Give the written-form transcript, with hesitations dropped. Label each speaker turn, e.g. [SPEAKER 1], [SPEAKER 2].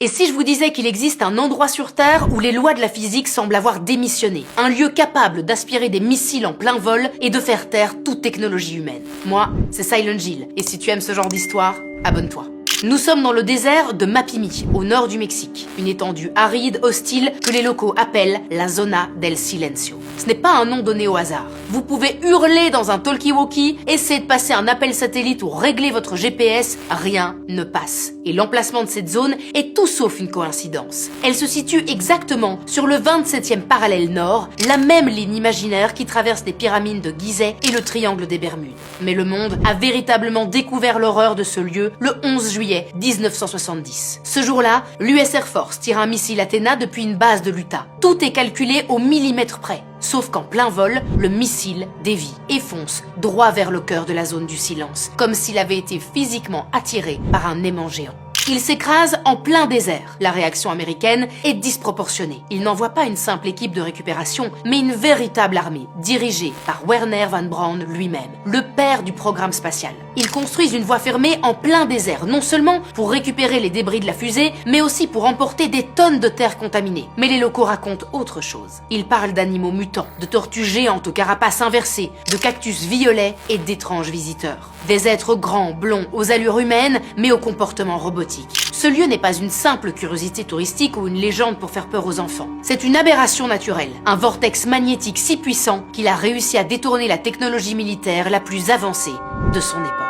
[SPEAKER 1] Et si je vous disais qu'il existe un endroit sur Terre où les lois de la physique semblent avoir démissionné, un lieu capable d'aspirer des missiles en plein vol et de faire taire toute technologie humaine? Moi, c'est Silent Hill, et si tu aimes ce genre d'histoire, abonne-toi. Nous sommes dans le désert de Mapimi, au nord du Mexique, une étendue aride, hostile, que les locaux appellent la Zona del Silencio. Ce n'est pas un nom donné au hasard. Vous pouvez hurler dans un talkie-walkie, essayer de passer un appel satellite ou régler votre GPS, rien ne passe. Et l'emplacement de cette zone est tout sauf une coïncidence. Elle se situe exactement sur le 27e parallèle nord, la même ligne imaginaire qui traverse les pyramides de Gizeh et le triangle des Bermudes. Mais le monde a véritablement découvert l'horreur de ce lieu le 11 juillet 1970. Ce jour-là, l'US Air Force tire un missile Athéna depuis une base de l'Utah. Tout est calculé au millimètre près. Sauf qu'en plein vol, le missile dévie et fonce droit vers le cœur de la zone du silence, comme s'il avait été physiquement attiré par un aimant géant. Il s'écrase en plein désert. La réaction américaine est disproportionnée. Il n'envoie pas une simple équipe de récupération, mais une véritable armée, dirigée par Wernher von Braun lui-même, le père du programme spatial. Ils construisent une voie fermée en plein désert, non seulement pour récupérer les débris de la fusée, mais aussi pour emporter des tonnes de terre contaminée. Mais les locaux racontent autre chose. Ils parlent d'animaux mutants, de tortues géantes aux carapaces inversées, de cactus violets et d'étranges visiteurs. Des êtres grands, blonds, aux allures humaines, mais au comportement robotique. Ce lieu n'est pas une simple curiosité touristique ou une légende pour faire peur aux enfants. C'est une aberration naturelle, un vortex magnétique si puissant qu'il a réussi à détourner la technologie militaire la plus avancée de son époque.